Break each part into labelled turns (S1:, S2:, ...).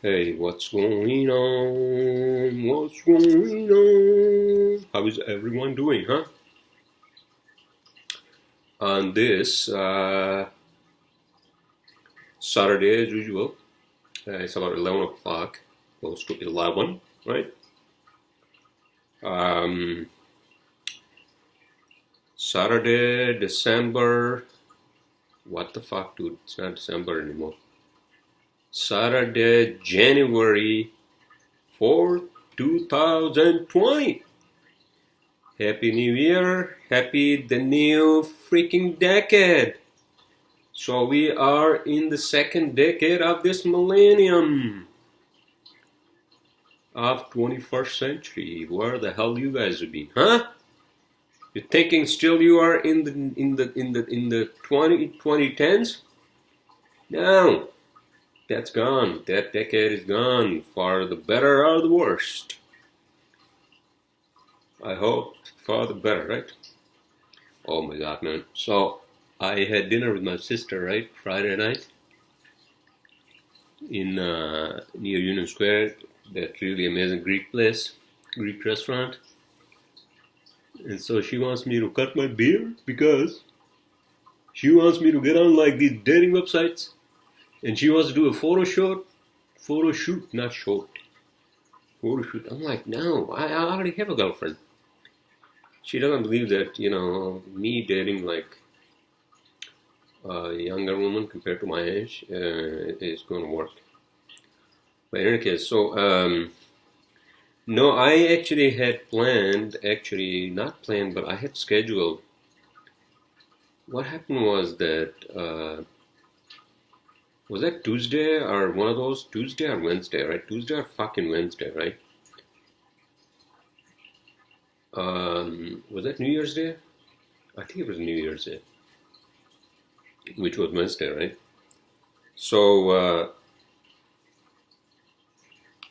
S1: Hey, what's going on? What's going on? How is everyone doing, huh? On this Saturday, as usual, it's about 11 o'clock, close to 11, right? Um, Saturday, December, what the fuck, dude? It's not December anymore. Saturday, January 4th, 2020. Happy New Year. Happy the new freaking decade. So we are in the second decade of this millennium of 21st century. Where the hell you guys have been, huh? You're thinking still you are in the 2010s? No, that's gone. That decade is gone for the better or the worst. I hope for the better, right? Oh my God, man. So I had dinner with my sister, right, Friday night in near Union Square. That really amazing Greek place, Greek restaurant. And so she wants me to cut my beard because she wants me to get on like these dating websites, and she wants to do a photo shoot, not short, photo shoot. I'm like, no, I already have a girlfriend. She doesn't believe that, me dating like a younger woman compared to my age is going to work. But in any case, so no, I actually had planned, not planned, but I had scheduled. What happened was that, was that Tuesday or one of those, Tuesday or Wednesday, right? Tuesday or fucking Wednesday, right? Was that New Year's Day? I think it was New Year's Day, which was Wednesday, right? So,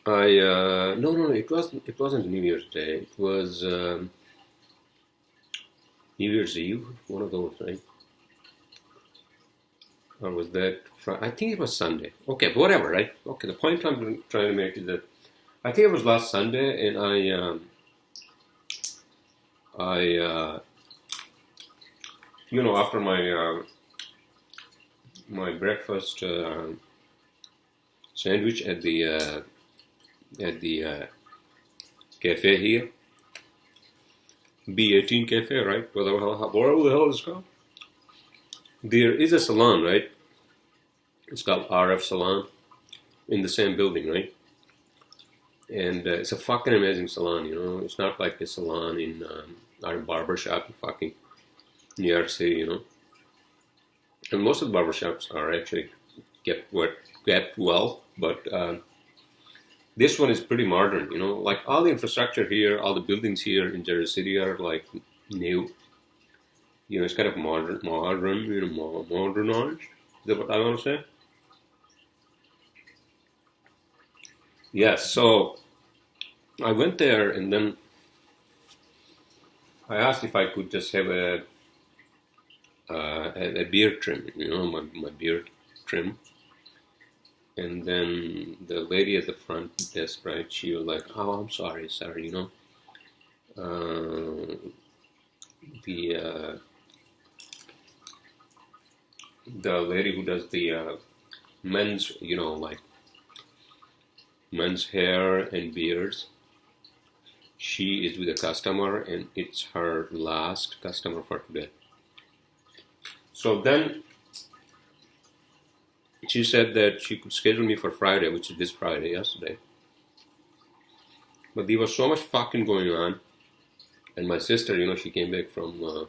S1: no, it wasn't New Year's Day. It was New Year's Eve, one of those, right? Or was that Friday? I think it was Sunday. Okay, whatever, right? Okay, the point I'm trying to make is that I think it was last Sunday, and after my breakfast sandwich at the cafe here, B18 Cafe, right? Whatever the hell it's called. There is a salon, right? It's called RF Salon in the same building, right? And it's a fucking amazing salon, It's not like a salon in our barber shop in fucking New York City, And most of the barber shops are actually kept well, but this one is pretty modern, Like all the infrastructure here, all the buildings here in Jersey City are like new. It's kind of modernized. Is that what I want to say? Yes, so I went there and then I asked if I could just have a beard trim, my beard trim. And then the lady at the front desk, right, she was like, oh, I'm sorry, sir, the lady who does the men's, like men's hair and beards, she is with a customer and it's her last customer for today. So then she said that she could schedule me for Friday, which is this Friday, yesterday. But there was so much fucking going on. And my sister, she came back from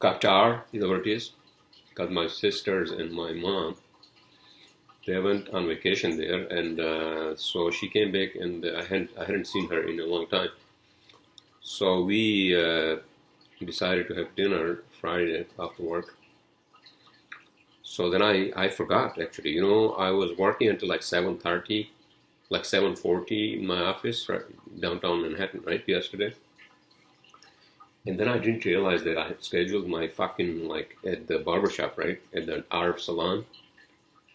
S1: Qatar, is that what it is? Because my sisters and my mom, they went on vacation there. And so she came back and I hadn't seen her in a long time. So we decided to have dinner Friday after work. So then I forgot, actually. I was working until like 7:30, like 7:40 in my office, right, downtown Manhattan, right, yesterday. And then I didn't realize that I had scheduled my fucking, like, at the barbershop, right, at the RF salon.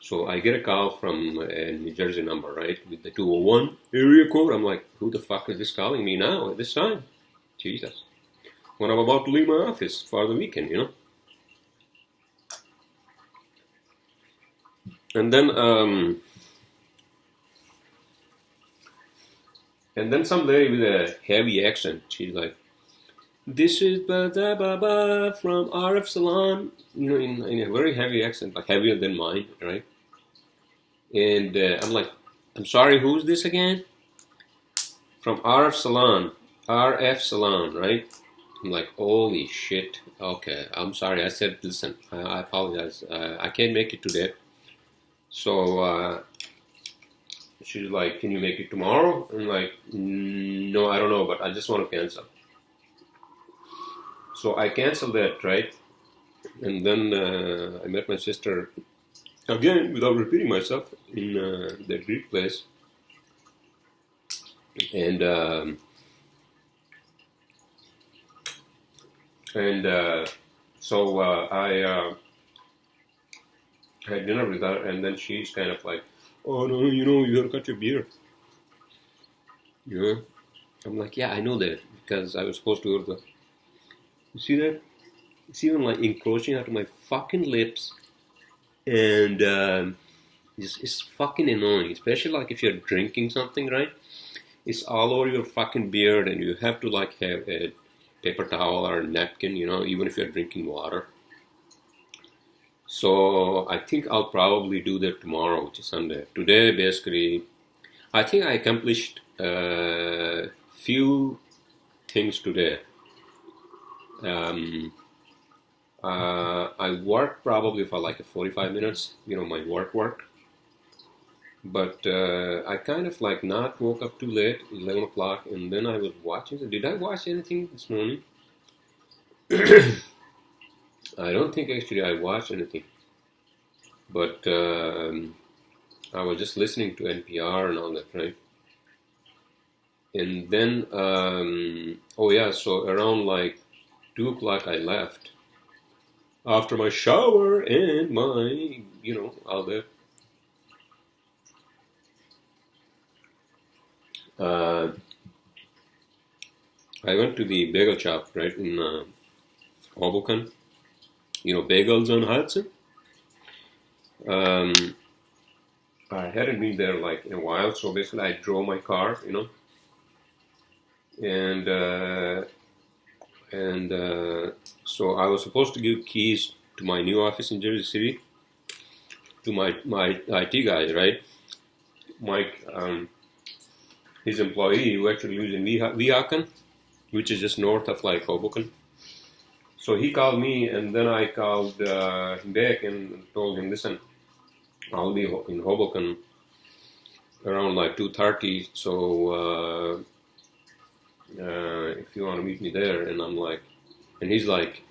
S1: So I get a call from a New Jersey number, right, with the 201 area code. I'm like, who the fuck is this calling me now at this time? Jesus. When I'm about to leave my office for the weekend, you know. And then some lady with a heavy accent, she's like, this is ba da ba ba from RF Salon, you know, in a very heavy accent, like heavier than mine, right? And I'm like, I'm sorry, who's this again? From RF Salon, right? I'm like, holy shit. Okay, I'm sorry. I said, listen, I apologize. I can't make it today. So she's like, can you make it tomorrow? I'm like, no, I don't know, but I just want to cancel. So I canceled that, right? And then I met my sister again, without repeating myself, in that Greek place. And so I had dinner with her, and then she's kind of like, oh no, you know, you gotta cut your beard. You know? I'm like, yeah, I know that, because I was supposed to go to the... You see that? It's even like encroaching onto my fucking lips, and it's fucking annoying, especially like if you're drinking something, right? It's all over your fucking beard, and you have to like have a paper towel or a napkin, you know, even if you're drinking water. So I think I'll probably do that tomorrow, which is Sunday. Today, basically, I think I accomplished a few things today. I worked probably for like 45 minutes, you know, my work. But I kind of like not woke up too late, 11 o'clock, and then I was watching. Did I watch anything this morning? I don't think actually I watched anything. But I was just listening to NPR and all that, right? And then, oh yeah, so around like 2 o'clock I left. After my shower and my, you know, all that. I went to the bagel shop, right, in Hoboken. You know, bagels on Hudson. I hadn't been there like in a while, so basically I drove my car, you know, and so I was supposed to give keys to my new office in Jersey City to my IT guy, right? Mike, his employee, who actually lives in Weehawken, which is just north of like Hoboken. So he called me, and then I called him back and told him, listen, I'll be in Hoboken around like 2:30, so if you want to meet me there. And I'm like, and he's like,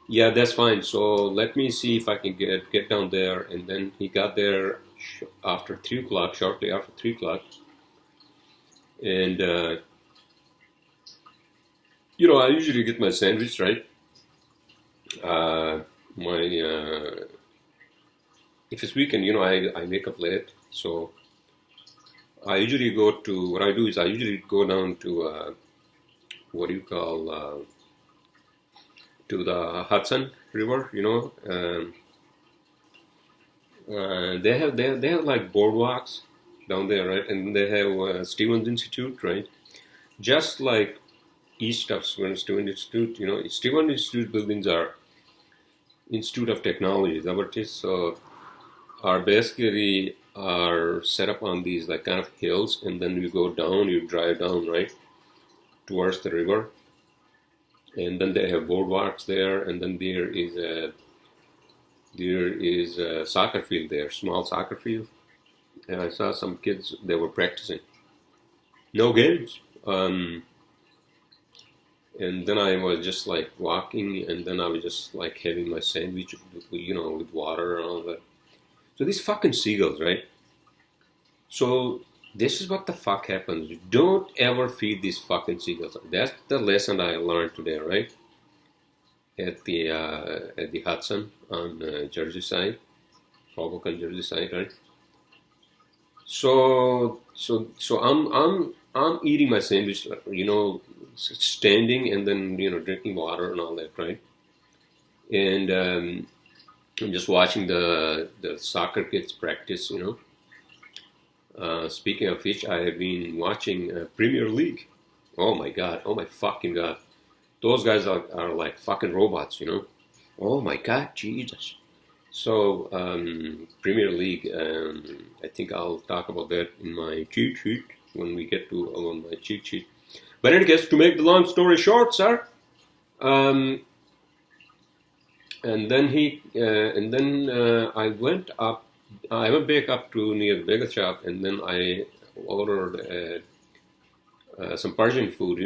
S1: yeah, that's fine. So let me see if I can get down there. And then he got there after 3 o'clock, shortly after 3 o'clock. And, you know, I usually get my sandwich, right? If it's weekend, you know, I wake up late. So I usually go to, what I do is I usually go down to, what do you call, to the Hudson River, you know. They have like boardwalks down there, right? And they have Stevens Institute, right? Just like east of Stevens Institute, you know, Stevens Institute buildings are Institute of Technology, is that what it is? So are basically are set up on these like kind of hills, and then you go down, you drive down, right, towards the river. And then they have boardwalks there, and then there is a soccer field there, small soccer field. And I saw some kids, they were practicing. No games. And then I was just like walking, and then I was just like having my sandwich, you know, with water and all that. So these fucking seagulls, right? So this is what the fuck happens. You don't ever feed these fucking seagulls. That's the lesson I learned today, right? At the Hudson on Jersey side. Hoboken, Jersey side, right? So I'm eating my sandwich, standing and then drinking water and all that, right? And I'm just watching the soccer kids practice, Speaking of which, I have been watching Premier League. Oh my god! Oh my fucking god! Those guys are like fucking robots, Oh my god, Jesus! So Premier League, I think I'll talk about that in my cheat sheet when we get to my cheat sheet. But in any case, to make the long story short, sir, and then I went up. I went back up to near the bagel shop, and then I ordered some Persian food.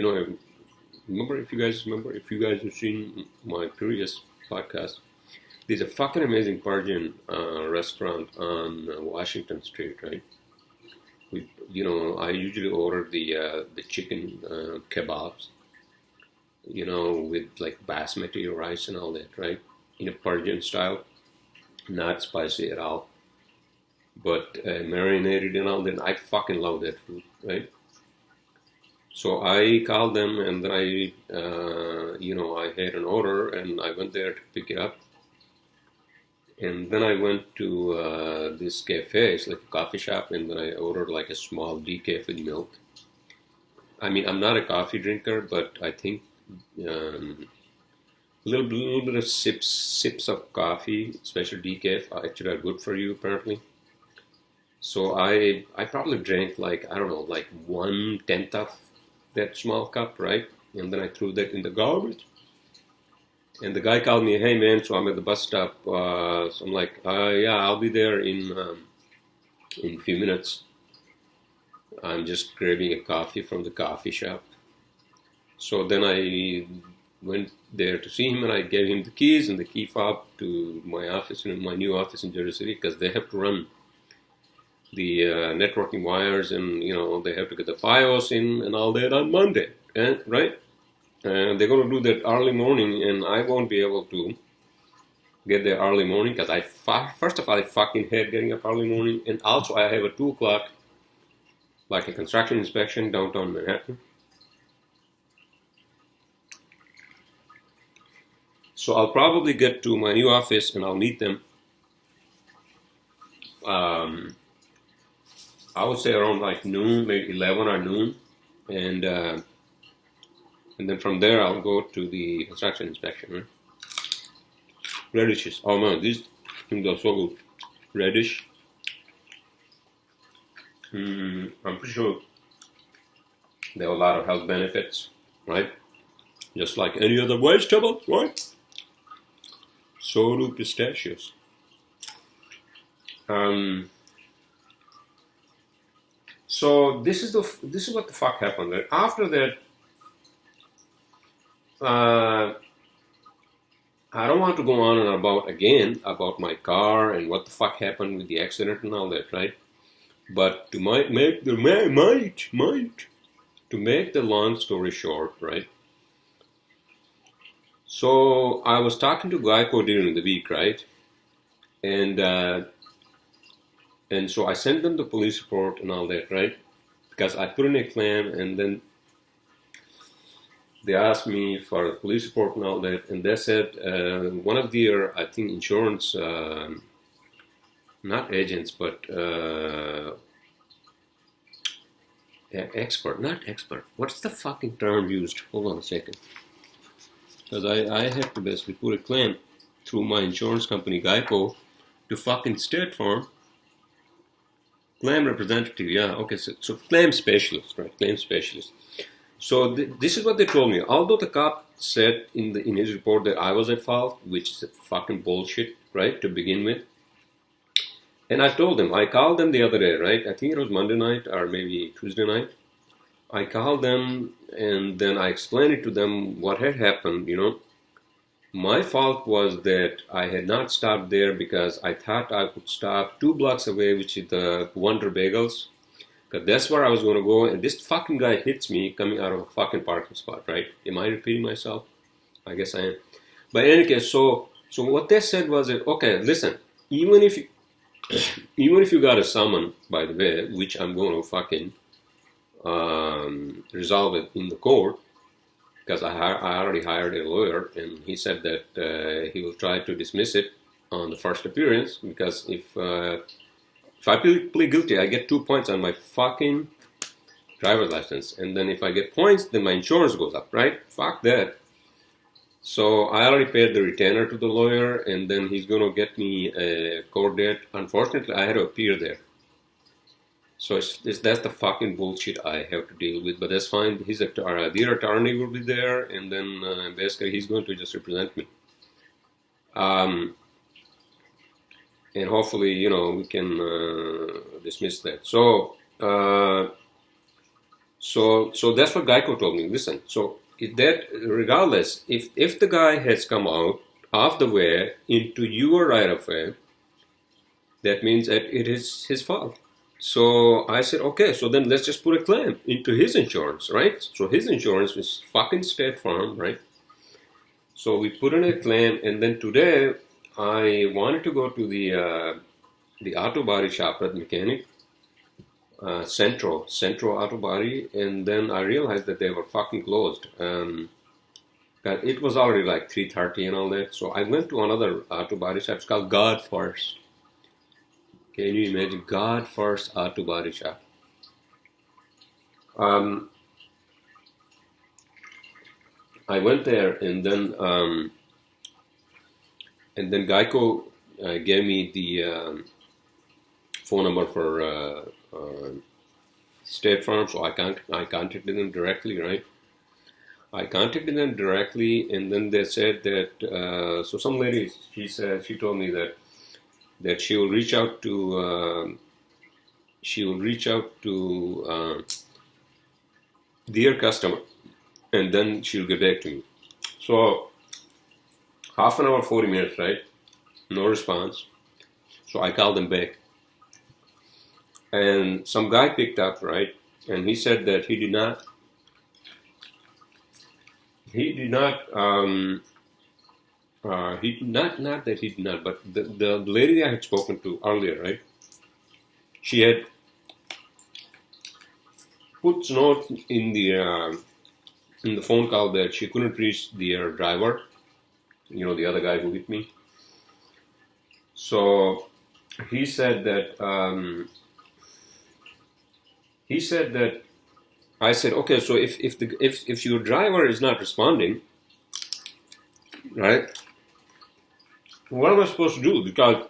S1: Remember if you guys have seen my previous podcast. There's a fucking amazing Persian restaurant on Washington Street, right? I usually order the chicken kebabs, with like basmati rice and all that, right? In a Persian style, not spicy at all, but marinated and all that. I fucking love that food, right? So I called them and then I had an order and I went there to pick it up. And then I went to this cafe, it's like a coffee shop, and then I ordered like a small decaf with milk. I mean, I'm not a coffee drinker, but I think a little bit of sips of coffee, special decaf, actually are good for you apparently. So I probably drank like 1/10 of that small cup, right? And then I threw that in the garbage. And the guy called me, hey man, so I'm at the bus stop. So I'm like, yeah, I'll be there in a few minutes. I'm just grabbing a coffee from the coffee shop. So then I went there to see him and I gave him the keys and the key fob to my office, my new office in Jersey City, because they have to run the networking wires and, they have to get the FiOS in and all that on Monday, right? They're going to do that early morning, and I won't be able to get there early morning because first of all, I fucking hate getting up early morning, and also I have a 2 o'clock, like a construction inspection downtown Manhattan. So I'll probably get to my new office and I'll meet them. I would say around like noon, maybe 11 or noon, and then from there, I'll go to the construction inspection, right? Radishes. Oh man, these things are so good. Radish. I'm pretty sure they have a lot of health benefits, right? Just like any other vegetable, right? So do pistachios. So this is what the fuck happened. Right? After that, I don't want to go on and about my car and what the fuck happened with the accident and all that, right? But to make the long story short, right? So I was talking to Geico during the week, right? And so I sent them the police report and all that, right? Because I put in a claim and then they asked me for a police report and all that, and they said one of their, I think, insurance, not agents, but not expert. What's the fucking term used? Hold on a second. Because I have to basically put a claim through my insurance company, Geico, to fucking State Farm. Claim representative, yeah, okay, so claim specialist, right? Claim specialist. So this is what they told me. Although the cop said in his report that I was at fault, which is fucking bullshit, right, to begin with. And I told them, I called them the other day, right? I think it was Monday night or maybe Tuesday night. I called them and then I explained it to them what had happened, My fault was that I had not stopped there because I thought I could stop 2 blocks away, which is the Wonder Bagels. Because that's where I was going to go, and this fucking guy hits me coming out of a fucking parking spot, right? Am I repeating myself? I guess I am. But in any case, so what they said was that, okay, listen, even if even if you got a summon, by the way, which I'm going to fucking resolve it in the court, because I already hired a lawyer, and he said that he will try to dismiss it on the first appearance, because if I plead guilty, I get 2 points on my fucking driver's license, and then if I get points, then my insurance goes up, right? Fuck that. So I already paid the retainer to the lawyer, and then he's going to get me a court date. Unfortunately, I had to appear there. So that's the fucking bullshit I have to deal with, but that's fine. Their attorney will be there, and then basically he's going to just represent me. And hopefully, we can dismiss that. So that's what Geico told me. Listen, so regardless, if the guy has come out of the way into your right of way, that means that it is his fault. So I said, okay, so then let's just put a claim into his insurance, right? So his insurance is fucking State Farm, right? So we put in a claim, and then today I wanted to go to the auto body shop at mechanic, Central Auto Body, and then I realized that they were fucking closed. But it was already like 3:30 and all that. So I went to another auto body shop. It's called God First. Can you imagine? God First Auto Body Shop. I went there, and then Geico gave me the phone number for State Farm, so I contacted them directly, right? I contacted them directly, and then they said that so some lady, she told me that she will reach out to their customer, and then she'll get back to me. So half an hour, 40 minutes, right? No response. So I called them back, and some guy picked up, right? And he said that he did not. Not that he did not, but the lady I had spoken to earlier, right? She had put note in the phone call that she couldn't reach their driver, the other guy who hit me. So he said that I said, okay, so if your driver is not responding, right? What am I supposed to do? Because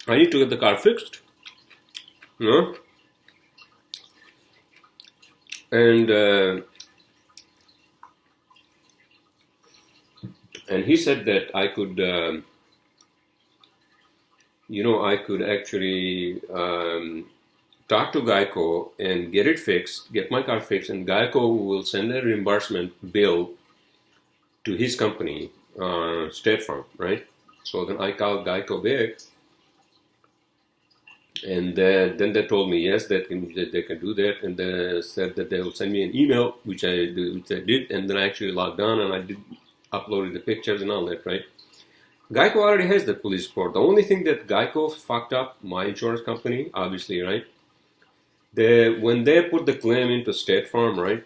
S1: I need to get the car fixed, and he said that I could, I could actually talk to Geico and get it fixed, get my car fixed, and Geico will send a reimbursement bill to his company, State Farm, right? So then I called Geico back, and then they told me yes, that they can do that, and they said that they will send me an email, which I did, and then I actually logged on and I did uploaded the pictures and all that, right? Geico already has the police report. The only thing that Geico fucked up, my insurance company, obviously, right? When they put the claim into State Farm, right?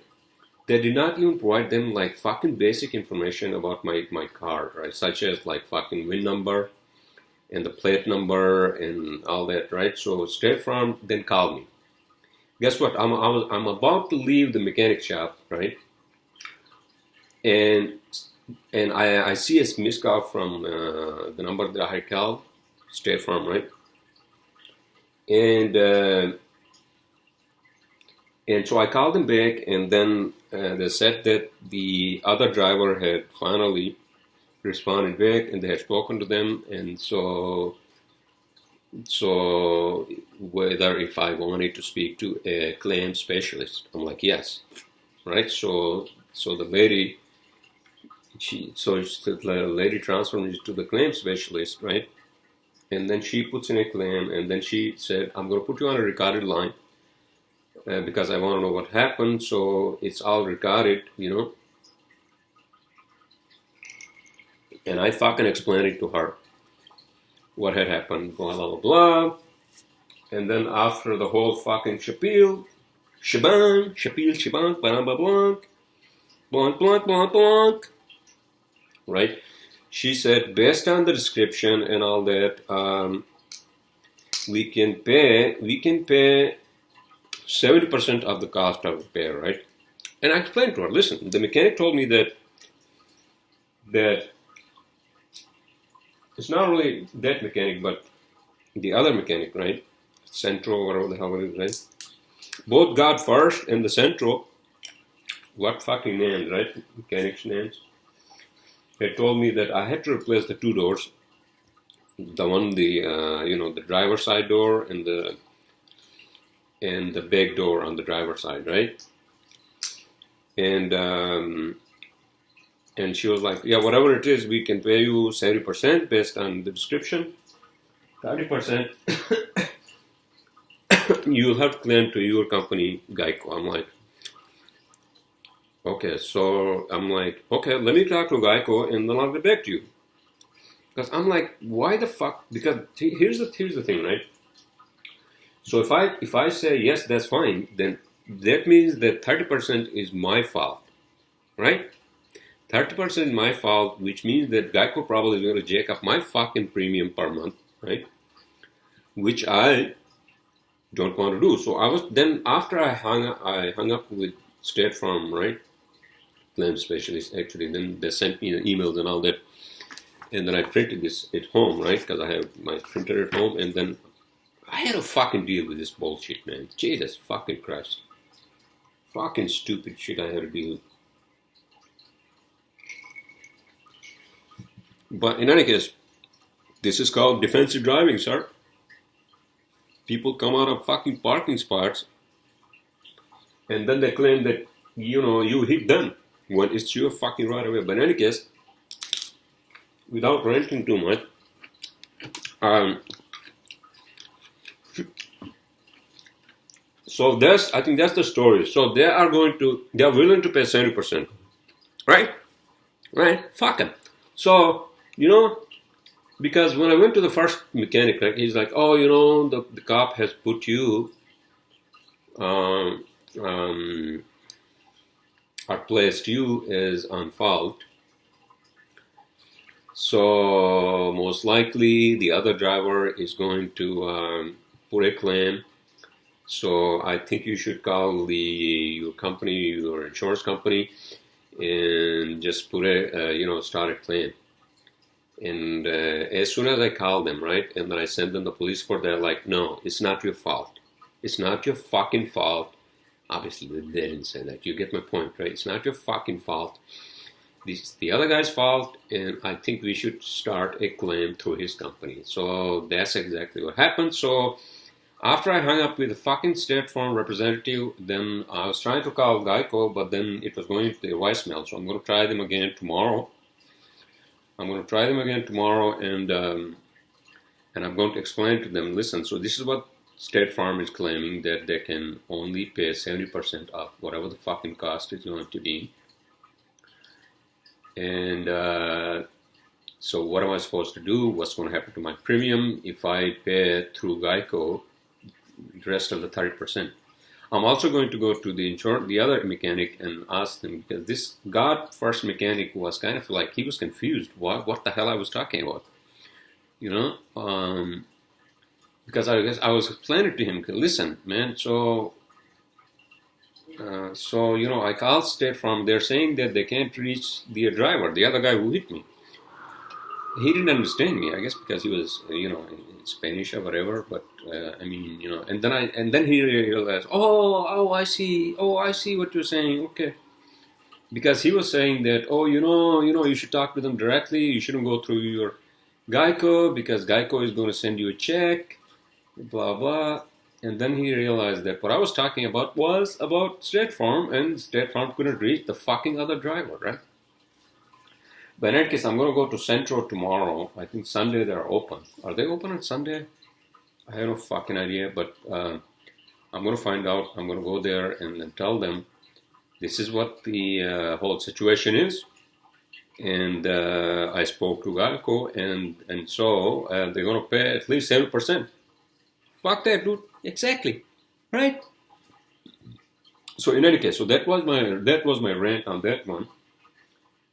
S1: They did not even provide them like fucking basic information about my car, right? Such as like fucking VIN number and the plate number and all that, right? So State Farm then called me. Guess what? I'm about to leave the mechanic shop, right? And I see a missed call from the number that I called, State Farm, right? And so I called them back, and then they said that the other driver had finally responded back, and they had spoken to them, and so whether if I wanted to speak to a claim specialist, I'm like, yes, right? So the lady, the lady transferred me to the claim specialist, right? And then she puts in a claim, and then she said, I'm going to put you on a recorded line. Because I want to know what happened, so it's all recorded, And I fucking explained it to her. what had happened, blah, blah, blah, blah. And then after the whole fucking shebang, blah, blah, blah, blank, blank, blank, blank, right? She said, based on the description and all that, we can pay 70% of the cost of repair, right? And I explained to her, listen, the mechanic told me that it's not really that mechanic, but the other mechanic, right? Centro, whatever the hell it is, right? Both got first and the Centro, what fucking names, right? Mechanics names. They told me that I had to replace the two doors. The one, the driver's side door and the back door on the driver's side, right? And she was like, yeah, whatever it is, we can pay you 70% based on the description. 30% you'll have to claim to your company, Geico. I'm like, okay, so I'm like, okay, let me talk to Geico and then I'll get back to you. Because I'm like, why the fuck? Because here's the thing, right? So if I say yes, that's fine, then that means that 30% is my fault, right? 30% is my fault, which means that Geico probably is going to jack up my fucking premium per month, right? Which I don't want to do. So after I hung up with State Farm, right? Claim specialist, actually, then they sent me the emails and all that. And then I printed this at home, right? Because I have my printer at home. And then I had to fucking deal with this bullshit, man. Jesus fucking Christ. Fucking stupid shit I had to deal with. But in any case, this is called defensive driving, sir. People come out of fucking parking spots and then they claim that, you hit them when it's your fucking right away. But in any case, without ranting too much, so I think that's the story. So they are willing to pay 70%, right? Right? Fuck them. So, because when I went to the first mechanic, right, he's like, oh, the cop has put you, or placed you as on fault. So most likely the other driver is going to put a claim. So I think you should call your company, your insurance company, and just put start a claim. And as soon as I call them, right, and then I send them the police report, they're like, no, it's not your fault. It's not your fucking fault. Obviously, they didn't say that. You get my point, right? It's not your fucking fault. It's the other guy's fault, and I think we should start a claim through his company. So that's exactly what happened. So after I hung up with the fucking State Farm representative, then I was trying to call Geico, but then it was going to the voicemail. So I'm going to try them again tomorrow. And I'm going to explain to them, listen, so this is what State Farm is claiming, that they can only pay 70% of whatever the fucking cost is going to be. And so what am I supposed to do? What's going to happen to my premium if I pay through Geico the rest of the 30%? I'm also going to go to the other mechanic and ask them, because this first mechanic was kind of like, he was confused what the hell I was talking about, because I was explaining to him, listen, man, so I called State Farm. They're saying that they can't reach the driver, the other guy who hit me. He didn't understand me, I guess, because he was, in Spanish or whatever. But and then he realized, I see what you're saying. Okay, because he was saying that, you should talk to them directly. You shouldn't go through your Geico because Geico is going to send you a check, blah blah. And then he realized that what I was talking about was about State Farm, and State Farm couldn't reach the fucking other driver, right? But in any case, I'm going to go to Centro tomorrow. I think Sunday they're open. Are they open on Sunday? I have no fucking idea, but I'm going to find out. I'm going to go there and then tell them this is what the whole situation is. And I spoke to Geico, and so they're gonna pay at least 7%. Fuck that, dude. Exactly, right? So in any case, so that was my rant on that one.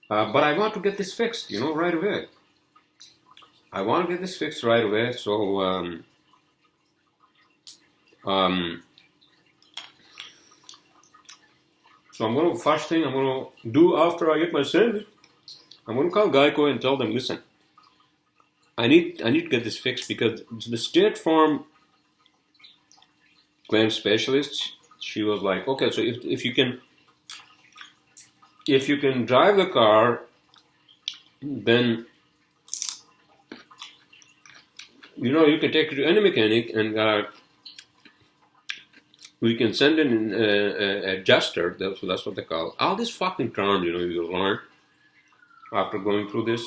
S1: But I want to get this fixed, right away. I want to get this fixed right away. So so first thing I'm gonna do after I get my sandwich, I'm gonna call Geico and tell them, listen, I need to get this fixed because the State Farm claim specialist, she was like, okay, so if you can drive the car, then you can take it to any mechanic and we can send in an adjuster. That's what they call it. All these fucking terms, you learn after going through this.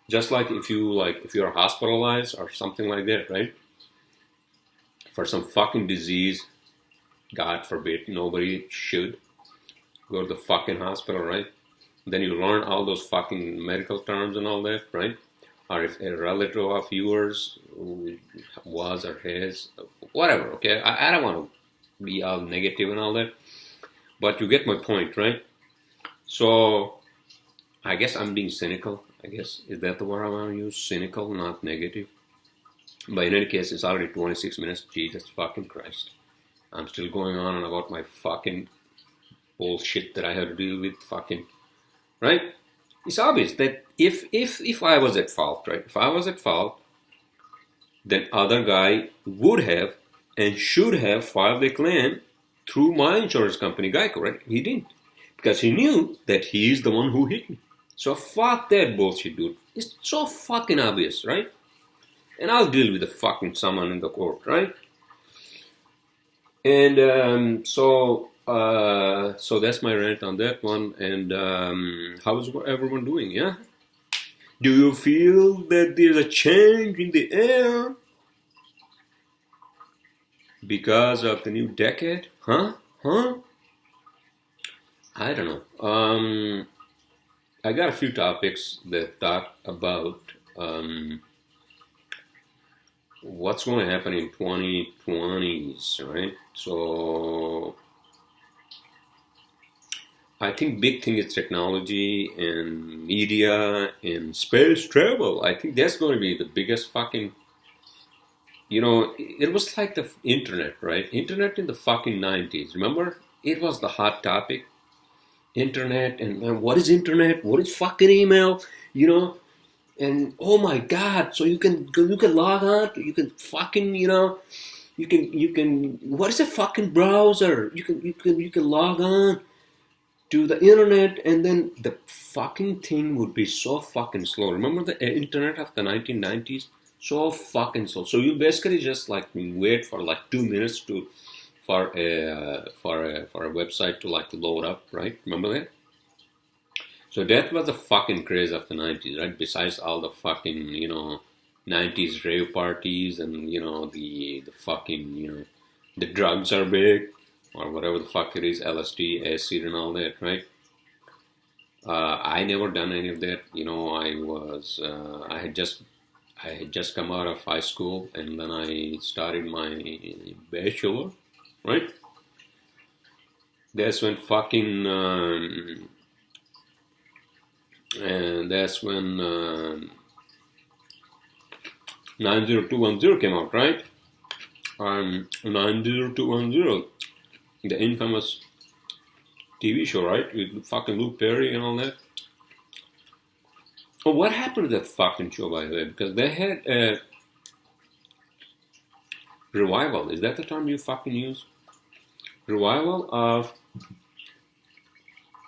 S1: Just like if you're hospitalized or something like that, right? For some fucking disease, God forbid, nobody should go to the fucking hospital, right? Then you learn all those fucking medical terms and all that, right? Or if a relative of yours was or has, whatever, okay? I don't want to be all negative and all that, but you get my point, right? So I guess I'm being cynical. I guess, is that the word I want to use? Cynical, not negative. But in any case, it's already 26 minutes. Jesus fucking Christ. I'm still going on and about my fucking bullshit that I have to deal with, fucking, right? It's obvious that if I was at fault, right? If I was at fault, then other guy would have and should have filed a claim through my insurance company, Geico, right? He didn't. Because he knew that he is the one who hit me. So fuck that bullshit, dude. It's so fucking obvious, right? And I'll deal with the fucking someone in the court, right? And so that's my rant on that one. And how's everyone doing, yeah? Do you feel that there's a change in the air because of the new decade? Huh? I don't know. I got a few topics that talk about what's going to happen in 2020s, right? So I think big thing is technology and media and space travel. I think that's going to be the biggest fucking, it was like the internet, right? Internet in the fucking 90s. Remember? It was the hot topic. Internet, and what is internet? What is fucking email? And oh my God! So you can log on. You can fucking you can. What is a fucking browser? You can log on to the internet, and then the fucking thing would be so fucking slow. Remember the internet of the 1990s? So fucking slow. So you basically just like wait for like 2 minutes for a website to like load up, right? Remember that? So that was the fucking craze of the 90s, right? Besides all the fucking 90s rave parties and the fucking the drugs are big or whatever the fuck it is, LSD, acid, and all that, right? I never done any of that. I had just come out of high school and then I started my bachelor. Right? That's when fucking, and that's when 90210 came out, right? 90210, the infamous TV show, right? With fucking Luke Perry and all that. Oh, what happened to that fucking show, by the way? Because they had a revival. Is that the term you fucking use? Revival of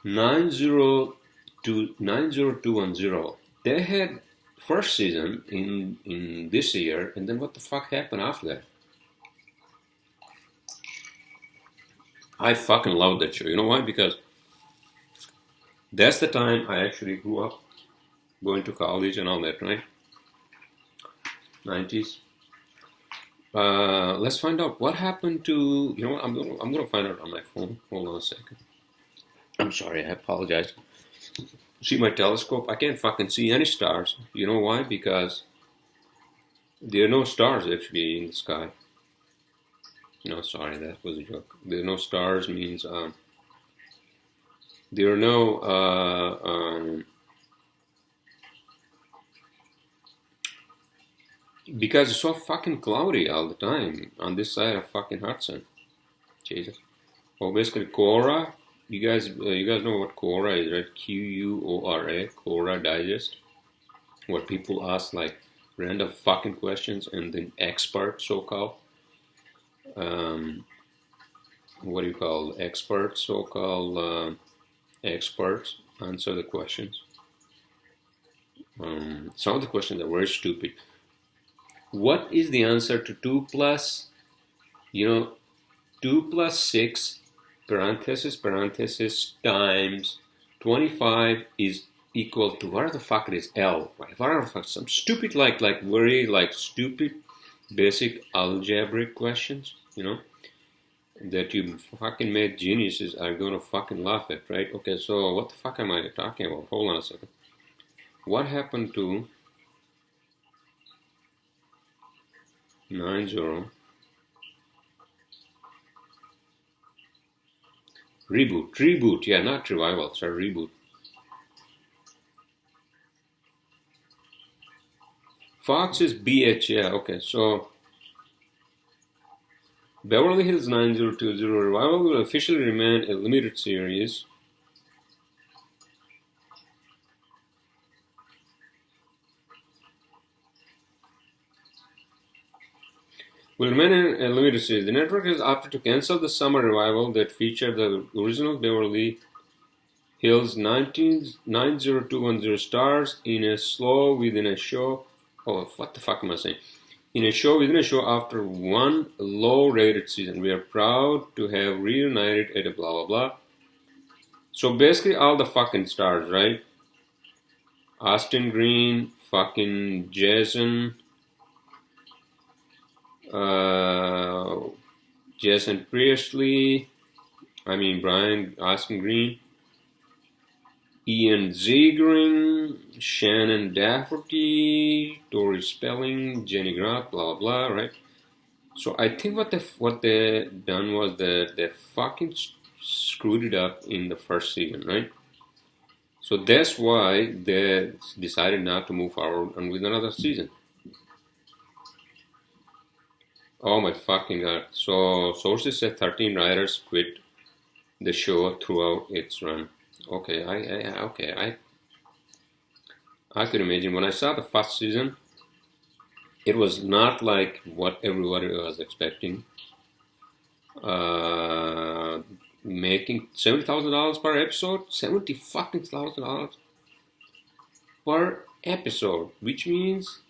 S1: 90210. They had first season in this year, and then what the fuck happened after that? I fucking love that show. You know why? Because that's the time I actually grew up, going to college and all that, right? 90s. Let's find out what happened to, what, I'm gonna find out on my phone. Hold on a second. I'm sorry, I apologize. see my telescope, I can't fucking see any stars. You know why? Because there are no stars actually in the sky. No, sorry, that was a joke. There are no stars means there are no because it's so fucking cloudy all the time on this side of fucking Hudson. Jesus. Well, basically, Quora. You guys know what Quora is, right? Quora, Quora Digest, where people ask like random fucking questions and then experts, so-called, what do you call experts? So-called experts answer the questions. Some of the questions are very stupid. What is the answer to 2 plus? 2 plus 6 parenthesis times 25 is equal to what the fuck it is L. Whatever the fuck, some stupid like very like stupid basic algebraic questions, that you fucking mad geniuses are gonna fucking laugh at, right? Okay, so what the fuck am I talking about? Hold on a second. What happened to 90? Reboot, yeah, not revival, sorry, reboot. Fox is BH, yeah, okay, so Beverly Hills 9020 Revival will officially remain a limited series. Will remain a limited series. The network has opted to cancel the summer revival that featured the original Beverly Hills 90210 stars in a slow within a show. Oh, what the fuck am I saying? In a show within a show after one low-rated season. We are proud to have reunited at a blah blah blah. So basically all the fucking stars, right? Austin Green, fucking Jason, Jason Priestley, Brian Austin Green, Ian Ziegler, Shannon Dafferty, Tori Spelling, Jenny Groth, blah blah, right? So I think what they done was that they fucking screwed it up in the first season, right? So that's why they decided not to move forward and with another season. Oh my fucking god. So sources said 13 writers quit the show throughout its run. Okay, I could imagine when I saw the first season, it was not like what everybody was expecting. Making $70,000 per episode, $70,000 per episode, which means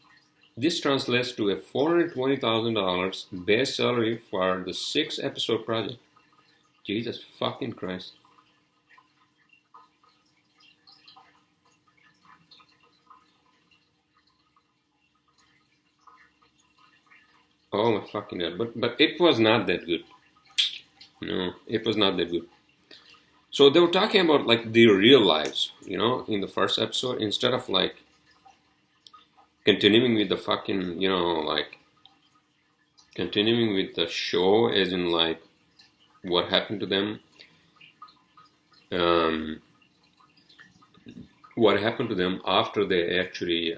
S1: this translates to a $420,000 base salary for the 6-episode project. Jesus fucking Christ. Oh my fucking god. But it was not that good. No, it was not that good. So they were talking about like their real lives, in the first episode, instead of like continuing with the fucking, continuing with the show, as in like what happened to them. What happened to them after they actually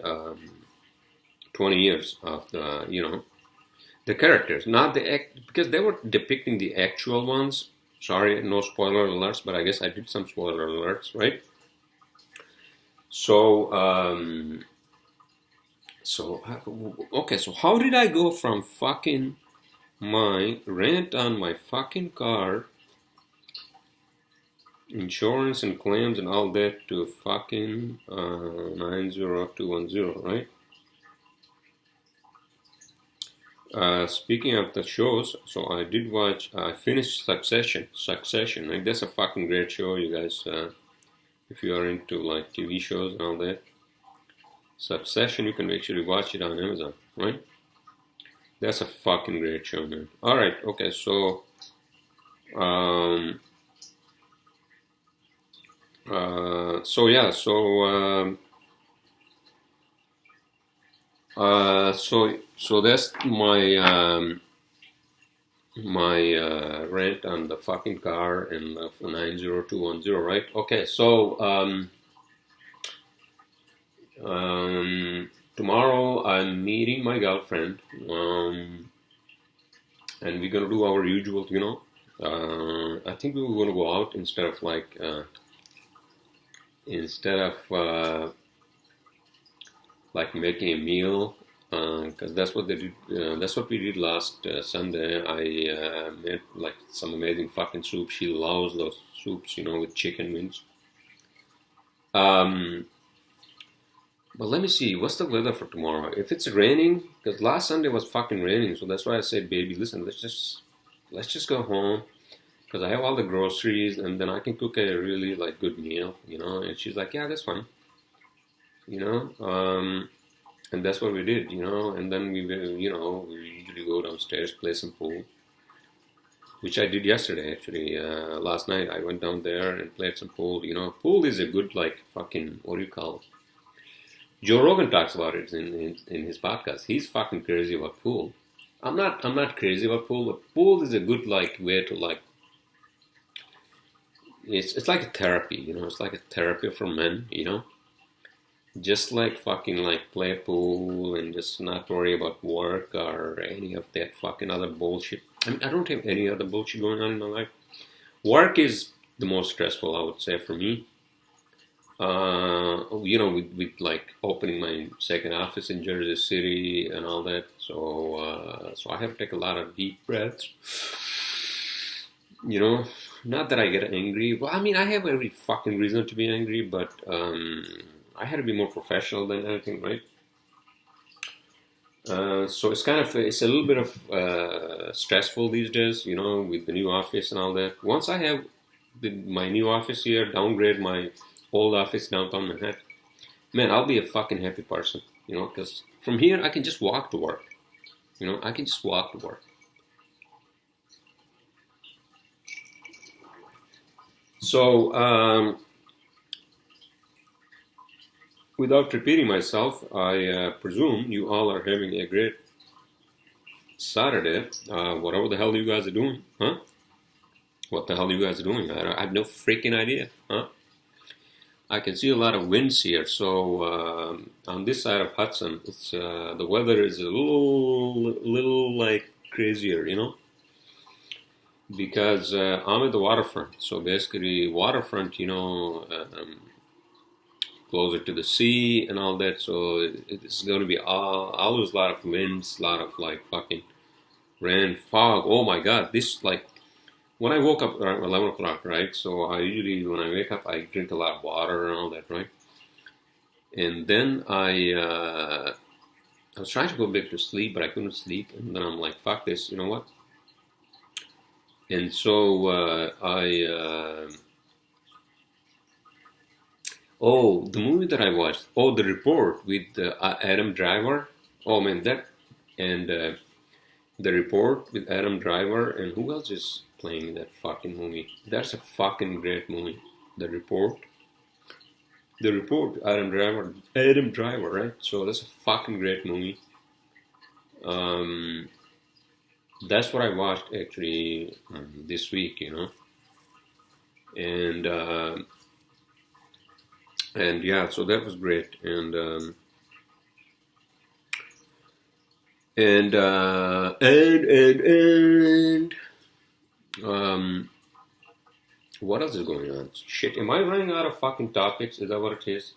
S1: 20 years of the, the characters, not the act, because they were depicting the actual ones. Sorry, no spoiler alerts, but I guess I did some spoiler alerts, right? So, okay, so how did I go from fucking my rent on my fucking car, insurance and claims and all that, to fucking 90210, right? Speaking of the shows, so I did watch, I finished Succession, like that's a fucking great show, you guys, if you are into like TV shows and all that. Succession, you can actually watch it on Amazon, right? That's a fucking great show, man. Alright, okay, so, So yeah, so that's my rant on the fucking car and the 90210, right? Okay, so tomorrow I'm meeting my girlfriend, and we're gonna do our usual, I think we were gonna go out instead of making a meal, because that's what they did. That's what we did last Sunday. I made like some amazing fucking soup. She loves those soups, with chicken wings. But let me see, what's the weather for tomorrow? If it's raining, because last Sunday was fucking raining, so that's why I said, baby, listen, let's just go home, because I have all the groceries, and then I can cook a really good meal, And she's like, yeah, that's fine, you know. And that's what we did, And then we usually go downstairs, play some pool, which I did yesterday actually. Last night I went down there and played some pool. Pool is a good fucking, what do you call it? Joe Rogan talks about it in his podcast. He's fucking crazy about pool. I'm not crazy about pool, but pool is a good way to it's like a therapy, It's like a therapy for men, Just fucking play pool and just not worry about work or any of that fucking other bullshit. I mean, I don't have any other bullshit going on in my life. Work is the most stressful, I would say, for me. With opening my second office in Jersey City and all that, so I have to take a lot of deep breaths. Not that I get angry. Well, I mean, I have every fucking reason to be angry, but I had to be more professional than anything, right? So it's a little bit of stressful these days, with the new office and all that. Once I have my new office here, downgrade my old office downtown Manhattan, man, I'll be a fucking happy person, because from here I can just walk to work, I can just walk to work. So, without repeating myself, I presume you all are having a great Saturday, whatever the hell you guys are doing, huh? What the hell you guys are doing? I have no freaking idea, huh? I can see a lot of winds here, so on this side of Hudson, it's the weather is a little crazier, because I'm at the waterfront. So basically, waterfront, closer to the sea and all that. So it's going to be always a lot of winds, a lot of fucking rain, fog. Oh my God, this when I woke up around 11 o'clock, right? So I usually, when I wake up, I drink a lot of water and all that, right? And then I was trying to go back to sleep, but I couldn't sleep. And then I'm like, fuck this, you know what? And so the movie that I watched, The Report with Adam Driver. Oh man, The Report with Adam Driver, and who else is playing that fucking movie? That's a fucking great movie. The Report, Adam Driver, right? So that's a fucking great movie. That's what I watched actually this week, and yeah, so that was great, and what else is going on? Shit, am I running out of fucking topics? Is that what it is?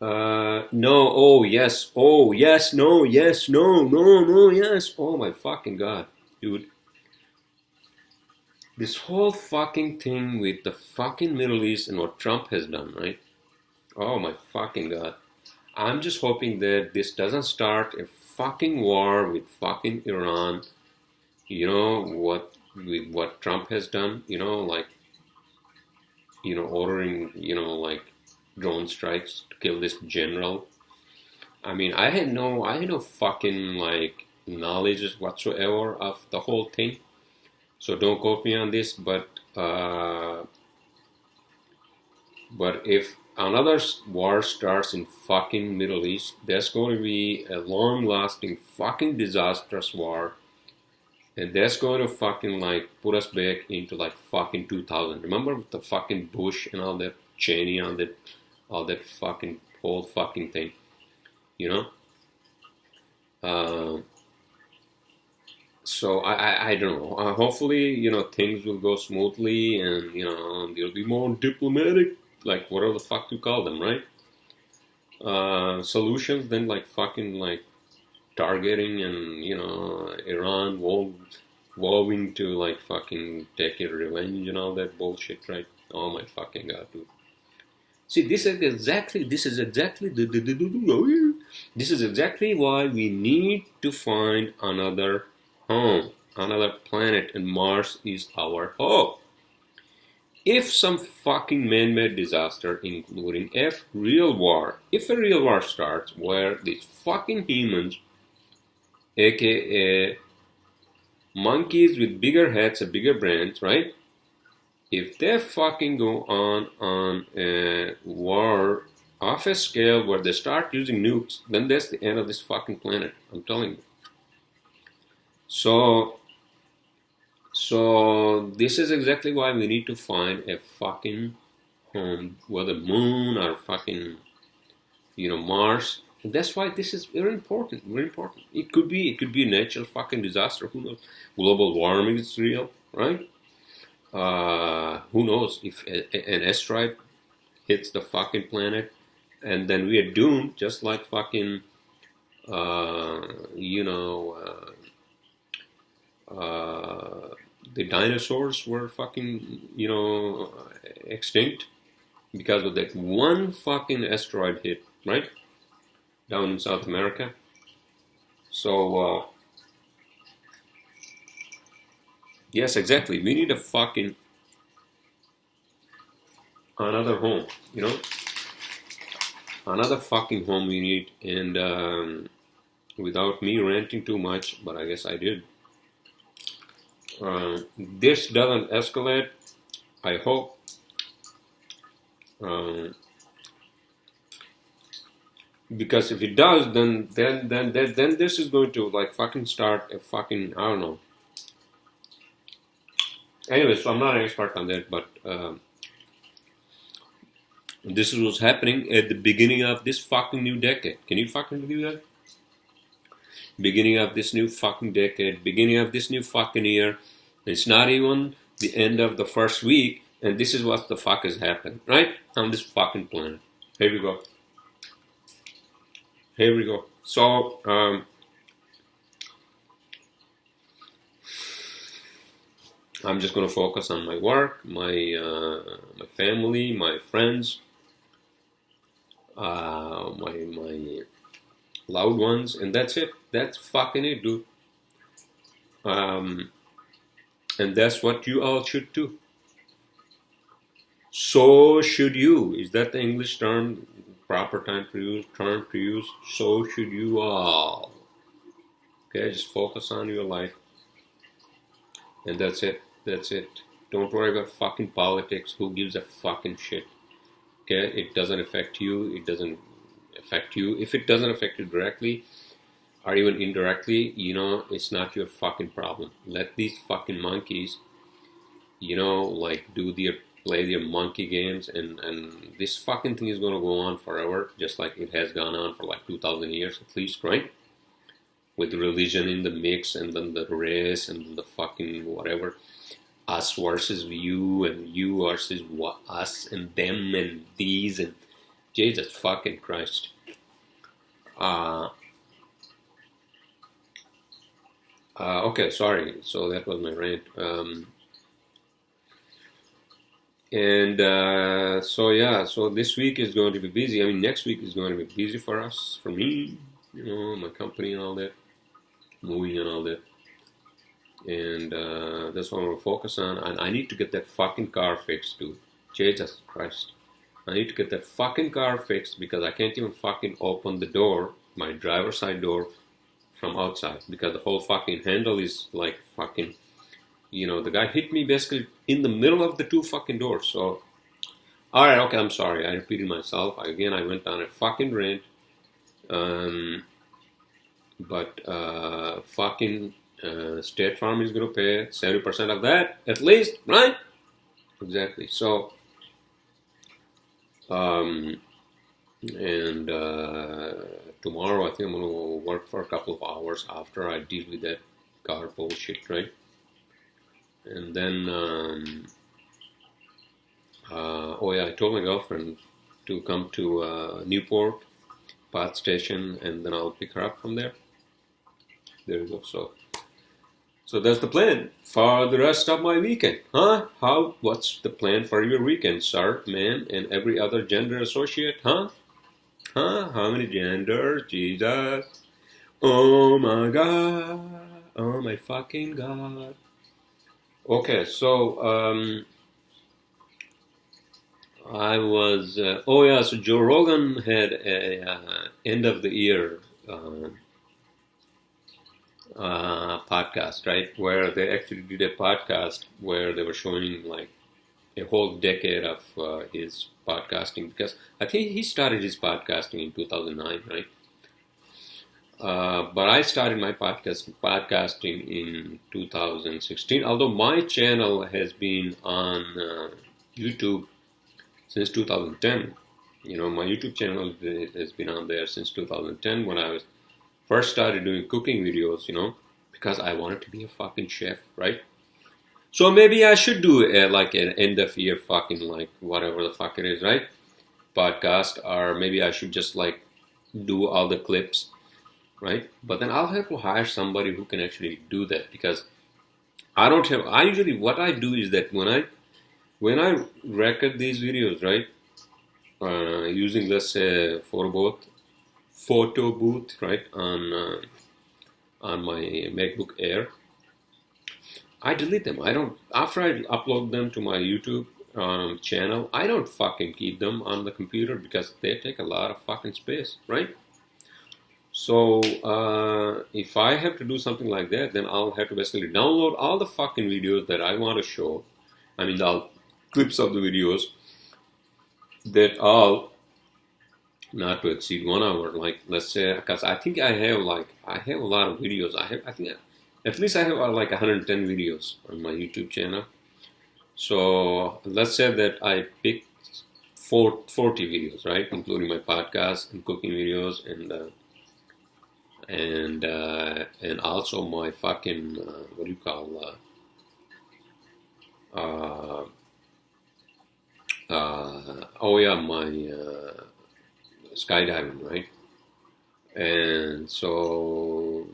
S1: No, yes, no, yes, no, yes. Oh my fucking God, dude. This whole fucking thing with the fucking Middle East and what Trump has done, right? Oh my fucking God. I'm just hoping that this doesn't start a fucking war with fucking Iran. With what Trump has done, ordering, drone strikes to kill this general. I mean, I had no fucking knowledge whatsoever of the whole thing. So don't quote me on this, but But if another war starts in fucking Middle East, that's going to be a long-lasting fucking disastrous war. And that's going to fucking like put us back into like fucking 2000. Remember with the fucking Bush and all that Cheney and all that fucking whole fucking thing, you know? So I don't know. Hopefully, things will go smoothly and, they'll be more diplomatic, like whatever the fuck you call them, right? Solutions than like fucking like targeting and, Iran vowing to like fucking take a revenge and all that bullshit, right? Oh my fucking god, dude. See, this is exactly why we need to find another home, another planet, and Mars is our home. If some fucking man-made disaster, including if a real war starts where these fucking humans, aka monkeys with bigger heads and bigger brains, right? If they fucking go on a war off a scale where they start using nukes, then that's the end of this fucking planet. I'm telling you. So this is exactly why we need to find a fucking home, whether moon or fucking, Mars. And that's why this is very important, very important. It could be a natural fucking disaster. Who knows? Global warming is real, right? Who knows if an asteroid hits the fucking planet, and then we are doomed, just like fucking, the dinosaurs were fucking, extinct because of that one fucking asteroid hit, right? Down in South America. So, yes, exactly. We need a fucking another home, Another fucking home we need. And without me ranting too much, but I guess I did. This doesn't escalate, I hope. Because if it does, then this is going to like fucking start a fucking, I don't know. Anyway, so I'm not an expert on that, but this is what's happening at the beginning of this fucking new decade. Can you fucking believe that? Beginning of this new fucking decade, beginning of this new fucking year. It's not even the end of the first week, and this is what the fuck has happened, right? On this fucking planet. Here we go. Here we go. So, I'm just going to focus on my work, my family, my friends, my loved ones, and that's it. That's fucking it, dude. And that's what you all should do. So should you. Is that the English term, proper term to use? So should you all. Okay, just focus on your life. And that's it. That's it. Don't worry about fucking politics. Who gives a fucking shit? Okay, it doesn't affect you. It doesn't affect you. If it doesn't affect you directly or even indirectly, it's not your fucking problem. Let these fucking monkeys, like play their monkey games, and this fucking thing is going to go on forever, just like it has gone on for like 2,000 years at least, right? With religion in the mix, and then the race, and the fucking whatever. Us versus you, and you versus us, and them, and these, and Jesus fucking Christ. Okay, sorry. So that was my rant. So this week is going to be busy. I mean, next week is going to be busy for us, for me, my company and all that, moving and all that. And that's what I'm going to focus on. And I need to get that fucking car fixed, dude. Jesus Christ. I need to get that fucking car fixed because I can't even fucking open the door, my driver's side door, from outside. Because the whole fucking handle is like fucking, the guy hit me basically in the middle of the two fucking doors. So All right, okay, I'm sorry. I repeated myself. Again, I went on a fucking rant. Um, but fucking State Farm is going to pay 70% of that, at least, right? Exactly. So, um, and tomorrow I think I'm going to work for a couple of hours after I deal with that car bullshit, right? And then, oh yeah, I told my girlfriend to come to Newport Path Station, and then I'll pick her up from there. There you go. So that's the plan for the rest of my weekend, huh? What's the plan for your weekend, sir, man, and every other gender associate, huh? Huh? How many genders? Jesus. Oh my God. Oh my fucking God. Okay, so, I was, oh yeah, so Joe Rogan had a end of the year podcast, right? Where they actually did a podcast where they were showing like a whole decade of his podcasting, because I think he started his podcasting in 2009, right? But I started my podcasting in 2016. Although my channel has been on YouTube since 2010. You know, my YouTube channel has been on there since 2010 when I was first started doing cooking videos. You know, because I wanted to be a fucking chef, right? So maybe I should do like an end of year fucking like whatever the fuck it is, right? Podcast, or maybe I should just like do all the clips, right? But then I'll have to hire somebody who can actually do that, because I don't have. I usually what I do is that when I record these videos, right, using let's say photo booth, right, on my MacBook Air. I delete them. I don't, after I upload them to my YouTube channel, I don't fucking keep them on the computer because they take a lot of fucking space, right? So, if I have to do something like that, then I'll have to basically download all the fucking videos that I want to show. I mean, the clips of the videos that all not to exceed 1 hour. Like, let's say, because I think I have a lot of videos. I think at least I have like 110 videos on my YouTube channel. So let's say that I pick 40 videos, right, including my podcast and cooking videos and also my fucking what do you call oh yeah, my skydiving, right? And so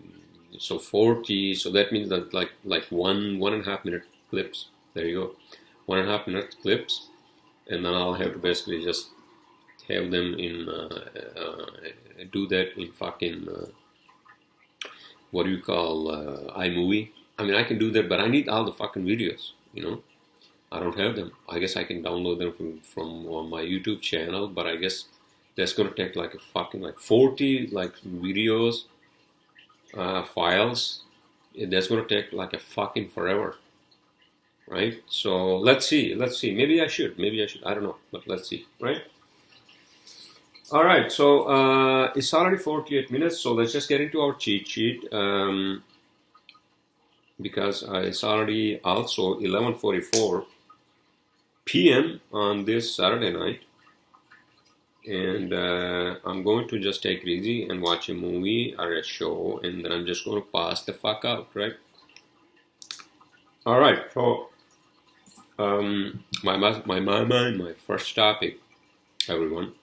S1: 40, so that means that like 1.5 minute clips. There you go, 1.5 minute clips, and then I'll have to basically just have them in do that in fucking what do you call iMovie. I mean, I can do that, but I need all the fucking videos, you know. I don't have them. I guess I can download them from my YouTube channel, but I guess that's gonna take like a fucking like 40 like videos files. That's gonna take like a fucking forever, right? So let's see. Maybe I should. I don't know, but let's see, right? All right. So it's already 48 minutes. So let's just get into our cheat sheet. Because it's already also 11:44 p.m. on this Saturday night. And I'm going to just take it easy and watch a movie or a show, and then I'm just going to pass the fuck out, right? All right, so my first topic, everyone.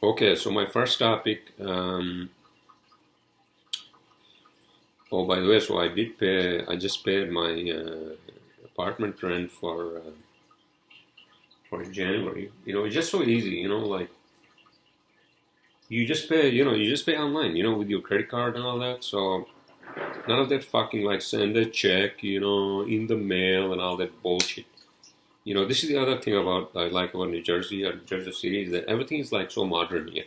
S1: Okay, so my first topic. Oh, by the way, so I just paid my apartment rent for January. You know, it's just so easy. You know, like you just pay online. You know, with your credit card and all that. So none of that fucking like send a check, you know, in the mail and all that bullshit. You know, this is the other thing I like about New Jersey or Jersey City is that everything is like so modern here.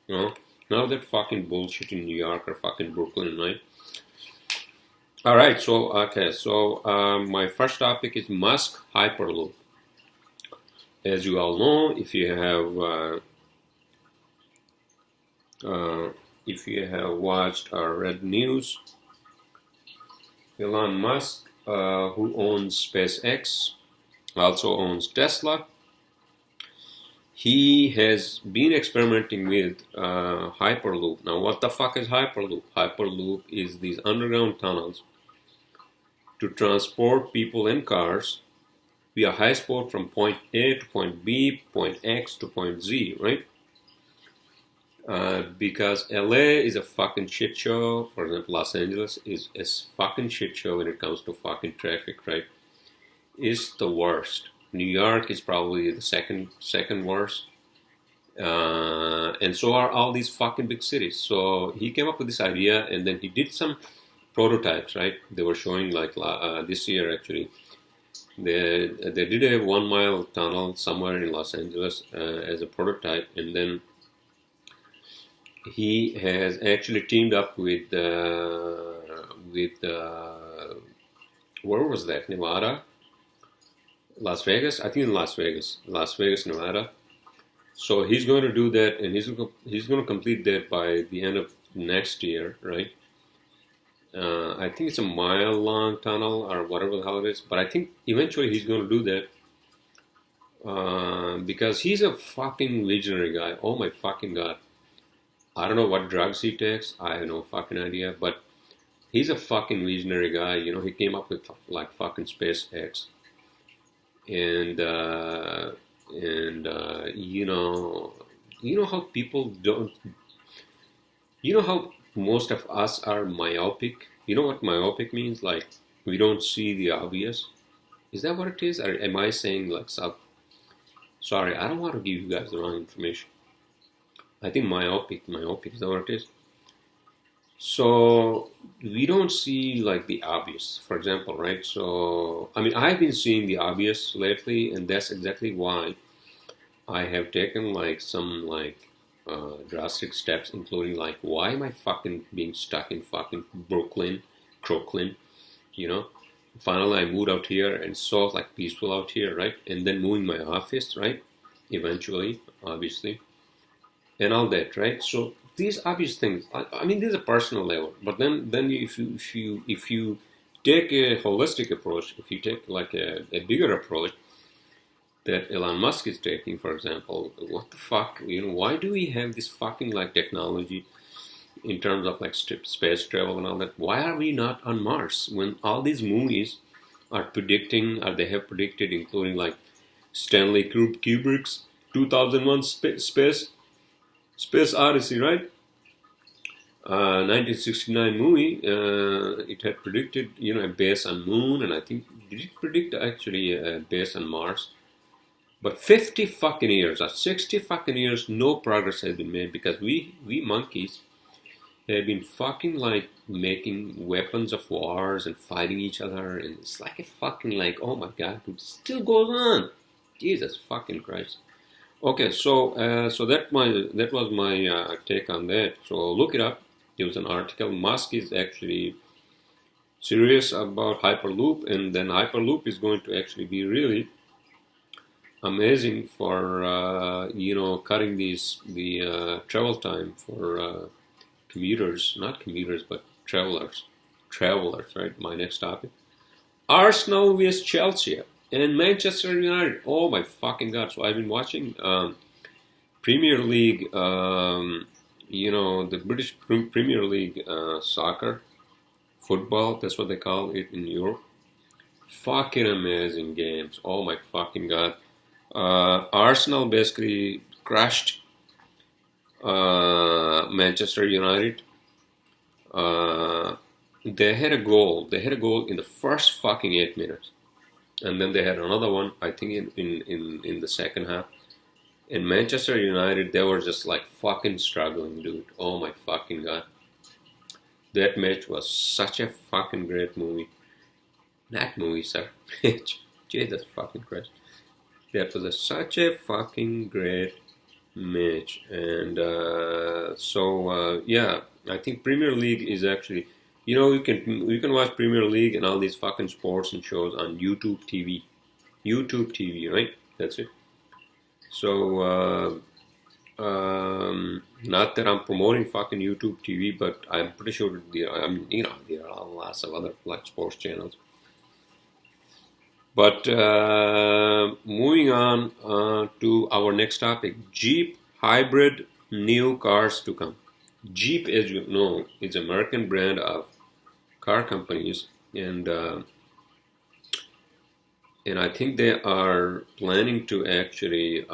S1: You know, none of that fucking bullshit in New York or fucking Brooklyn, right? All right. So my first topic is Musk hyperloop. As you all know, uh, if you have watched or read news, Elon Musk, who owns SpaceX, also owns Tesla. He has been experimenting with hyperloop. Now, what the fuck is hyperloop? Hyperloop is these underground tunnels to transport people and cars via high speed from point A to point B, point X to point Z, right? Because LA is a fucking shit show. For example, Los Angeles is a fucking shit show when it comes to fucking traffic, right? It's the worst. New York is probably the second worst. And so are all these fucking big cities. So he came up with this idea, and then he did some prototypes, right? They were showing like this year actually. They did a 1 mile tunnel somewhere in Los Angeles as a prototype, and then he has actually teamed up with where was that? Nevada, Las Vegas. I think in Las Vegas, Nevada. So he's going to do that, and he's going to complete that by the end of next year, right? I think it's a mile-long tunnel or whatever the hell it is, but I think eventually he's going to do that because he's a fucking visionary guy. Oh my fucking god! I don't know what drugs he takes. I have no fucking idea, but he's a fucking visionary guy. You know, he came up with like fucking SpaceX, and you know how people don't. You know how most of us are myopic. You know what myopic means? Like we don't see the obvious. Is that what it is? Or am I saying like so? Sorry, I don't want to give you guys the wrong information. I think myopic is that what it is? So we don't see like the obvious, for example, right? So I mean, I've been seeing the obvious lately, and that's exactly why I have taken like some like drastic steps, including like why am I fucking being stuck in fucking Crooklyn, you know? Finally, I moved out here and saw like peaceful out here, right? And then moving my office, right? Eventually, obviously, and all that, right? So these obvious things. I mean, there's a personal level, but then if you take a holistic approach, if you take like a bigger approach that Elon Musk is taking, for example, what the fuck? You know, why do we have this fucking like technology in terms of like space travel and all that? Why are we not on Mars when all these movies are predicting, or they have predicted, including like Stanley Kubrick's 2001 Space Odyssey, right? 1969 movie. It had predicted, you know, a base on Moon, and I think did it predict actually a base on Mars? But 50 fucking years or 60 fucking years, no progress has been made because we monkeys have been fucking like making weapons of wars and fighting each other, and it's like a fucking like, oh my god, it still goes on. Jesus fucking Christ. Okay, so that was my take on that. So look it up. It was an article. Musk is actually serious about Hyperloop, and then Hyperloop is going to actually be really amazing for cutting the travel time for commuters, not commuters, but travelers. Travelers, right? My next topic. Arsenal vs Chelsea and Manchester United. Oh my fucking god! So I've been watching Premier League. The British Premier League soccer, football. That's what they call it in Europe. Fucking amazing games. Oh my fucking god! Arsenal basically crushed Manchester United. They had a goal. They had a goal in the first fucking 8 minutes, and then they had another one. I think in the second half. In Manchester United, they were just like fucking struggling, dude. Oh my fucking god! That match was such a fucking great movie. Not movie, sir. Jesus fucking Christ. That was such a fucking great match. And yeah, I think Premier League is actually You can watch Premier League and all these fucking sports and shows on YouTube TV. YouTube TV, right? That's it. So, not that I'm promoting fucking YouTube TV, but I'm pretty sure there are lots of other like sports channels. But moving on to our next topic, Jeep hybrid new cars to come. Jeep, as you know, is an American brand of car companies, and I think they are planning to actually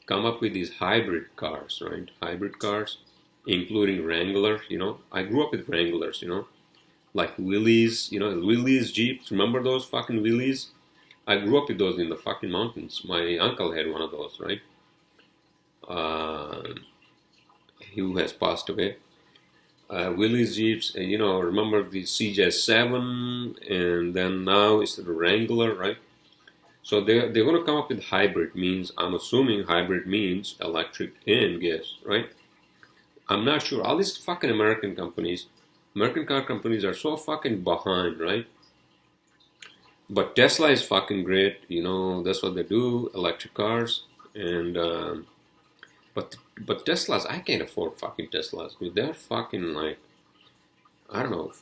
S1: come up with these hybrid cars, right? Hybrid cars, including Wrangler. I grew up with Wranglers. Like Willys. Willys Jeeps. Remember those fucking Willys? I grew up with those in the fucking mountains. My uncle had one of those, right? Uh, who has passed away. Willys Jeeps, and remember the CJ7, and then now it's the Wrangler, right? So they're going to come up with hybrid. I'm assuming hybrid means electric and gas, right? I'm not sure. All these fucking American car companies are so fucking behind, right? But Tesla is fucking great. That's what they do, electric cars. And but Teslas, I can't afford fucking Teslas, dude. They're fucking like, I don't know,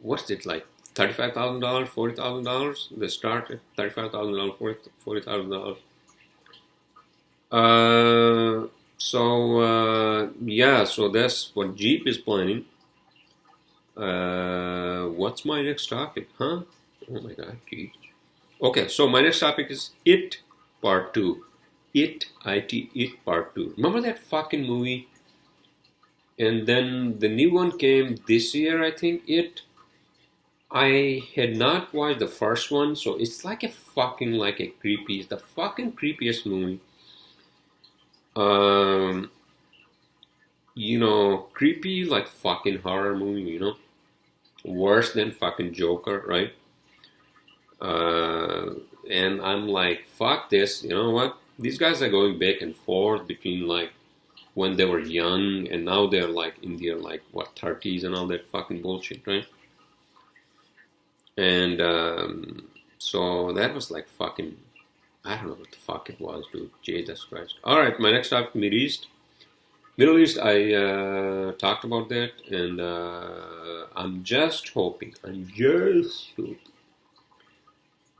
S1: what's it like? $35,000, $40,000. They start at $35,000, $40,000. So that's what Jeep is planning. What's my next topic, huh? Oh my God, Jeep. Okay, so my next topic is It Part 2. It Part 2. Remember that fucking movie? And then the new one came this year, I think, It. I had not watched the first one, so it's like it's the fucking creepiest movie. Creepy like fucking horror movie, worse than fucking Joker, right? And I'm like, fuck this, you know what? These guys are going back and forth between like when they were young and now they're like in their like what 30s and all that fucking bullshit, right? And so that was like fucking, I don't know what the fuck it was, dude. Jesus Christ. All right, my next topic, Middle East. Middle East, I talked about that, and I'm just hoping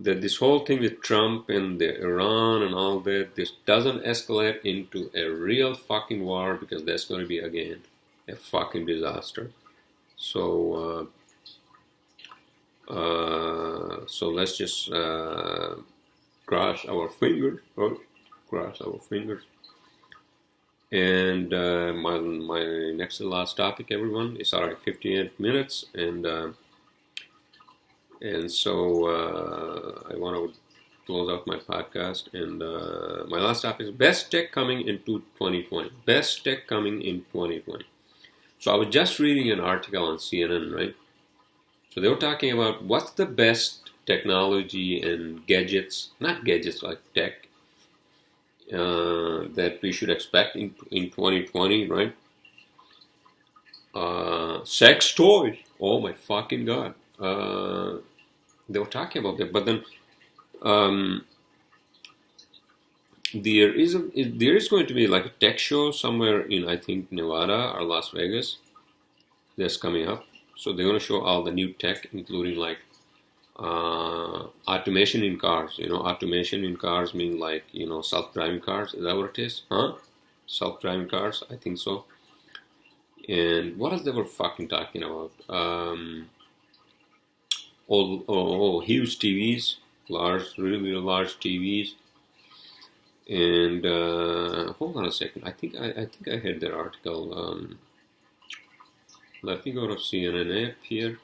S1: that this whole thing with Trump and the Iran and all that, this doesn't escalate into a real fucking war, because that's going to be, again, a fucking disaster. So let's just cross our fingers. And my next to last topic, everyone, is already 58 minutes, and so I want to close out my podcast. And my last topic is best tech coming into 2020. Best tech coming in 2020. So I was just reading an article on CNN, right? So they were talking about what's the best technology and gadgets, not gadgets like tech, that we should expect in 2020, right? Sex toys. Oh my fucking God. They were talking about that, but then there is going to be like a tech show somewhere in, I think, Nevada or Las Vegas that's coming up. So they're going to show all the new tech, including like automation in cars. Automation in cars mean like, self-driving cars. Is that what it is? Huh? Self-driving cars? I think so. And what else they were fucking talking about? Huge TVs. Really large TVs. And hold on a second. I think I had that article. Let me go to CNN app here.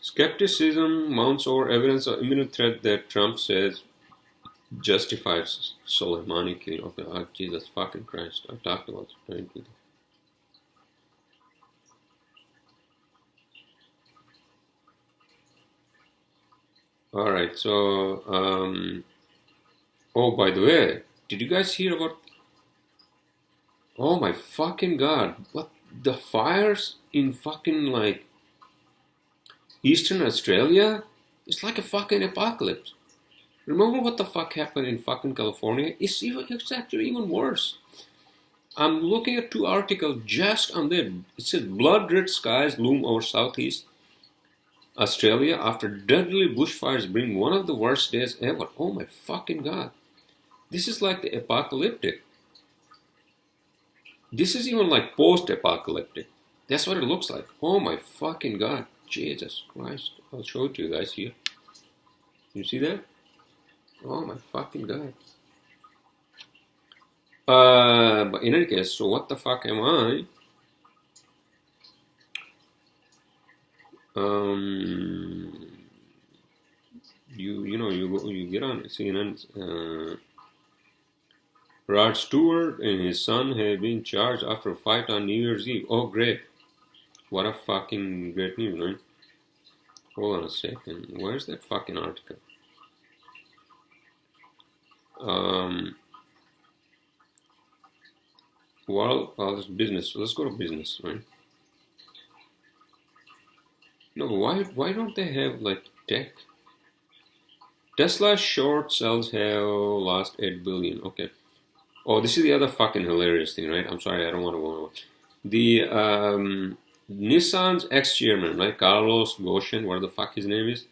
S1: Skepticism mounts over evidence of imminent threat that Trump says justifies Soleimani killing. Okay, oh, Jesus fucking Christ. I talked about it. Alright, so, oh, by the way, did you guys hear about Oh my fucking god. What? The fires in fucking like Eastern Australia? It's like a fucking apocalypse. Remember what the fuck happened in fucking California? It's actually even worse. I'm looking at two articles just on there. It says blood-red skies loom over southeast Australia after deadly bushfires bring one of the worst days ever. Oh my fucking god. This is like the apocalyptic. This is even like post-apocalyptic. That's what it looks like. Oh my fucking god. Jesus Christ. I'll show it to you guys here. You see that? Oh my fucking god. But in any case, so what the fuck am I? You get on CNN. Rod Stewart and his son have been charged after a fight on New Year's Eve. Oh, great. What a fucking great news, right? Hold on a second. Where's that fucking article? Well, it's business. Let's go to business, right? No, why don't they have like tech? Tesla short sales have lost 8 billion. Okay. Oh, this is the other fucking hilarious thing, right? I'm sorry, I don't want to. The Nissan's ex-chairman, right, Carlos Ghosn, whatever the fuck his name is.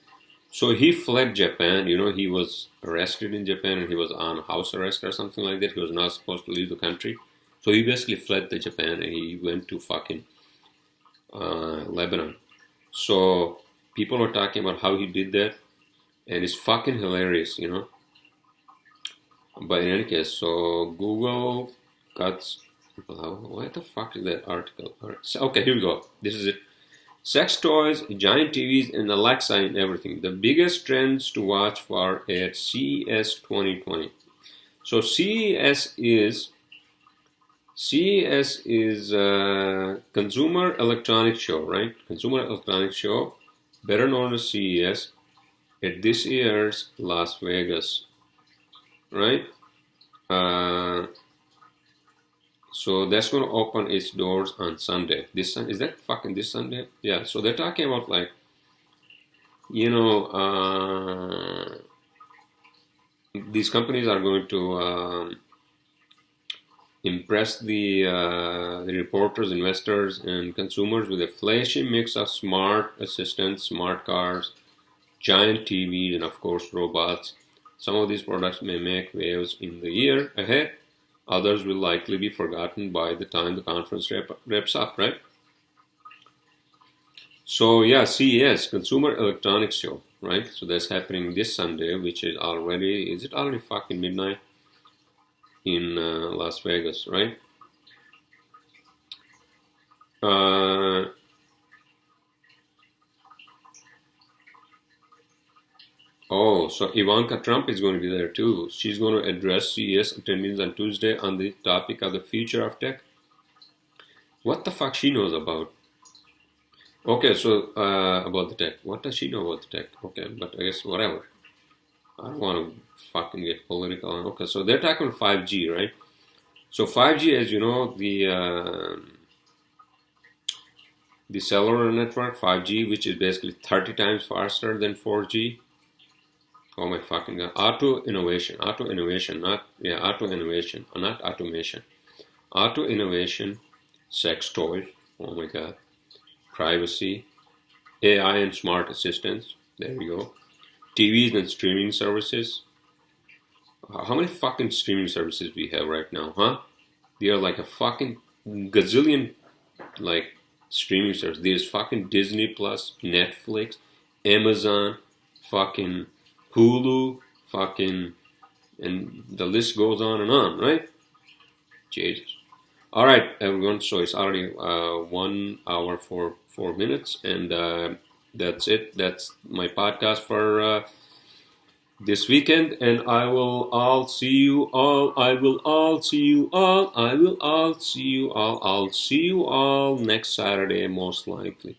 S1: So he fled Japan. He was arrested in Japan and he was on house arrest or something like that. He was not supposed to leave the country. So he basically fled to Japan and he went to fucking Lebanon. So people are talking about how he did that. And it's fucking hilarious, But in any case, so Google cuts. What the fuck is that article? Okay, here we go. This is it. Sex toys, giant TVs, and Alexa and everything. The biggest trends to watch for at CES 2020. So CES is Consumer Electronics Show, right? Consumer Electronics Show, better known as CES, at this year's Las Vegas, right? So that's going to open its doors on Sunday. Is that fucking this Sunday? Yeah. So they're talking about like, these companies are going to impress the reporters, investors, and consumers with a flashy mix of smart assistants, smart cars, giant TVs, and of course robots. Some of these products may make waves in the year ahead. Others will likely be forgotten by the time the conference wraps up, right? So yeah, CES, Consumer Electronics Show, right? So that's happening this Sunday, which is it already fucking midnight in Las Vegas, right? So Ivanka Trump is going to be there too. She's going to address CES attendees on Tuesday on the topic of the future of tech. What the fuck she knows about? Okay, so about the tech. What does she know about the tech? Okay, but I guess whatever. I don't want to fucking get political. Okay, so they're talking about 5G, right? So 5G, as you know, the cellular network, 5G, which is basically 30 times faster than 4G. Oh my fucking god. Auto innovation, not automation. Auto innovation, sex toys, oh my god. Privacy, AI and smart assistants, there you go. TVs and streaming services. How many fucking streaming services we have right now, huh? There are like a fucking gazillion like streaming services. There's fucking Disney Plus, Netflix, Amazon, fucking Hulu, fucking, and the list goes on, right? Jesus. All right, everyone. So it's already 1 hour for 4 minutes, and that's it. That's my podcast for this weekend, and I will all see you all. I'll see you all next Saturday, most likely.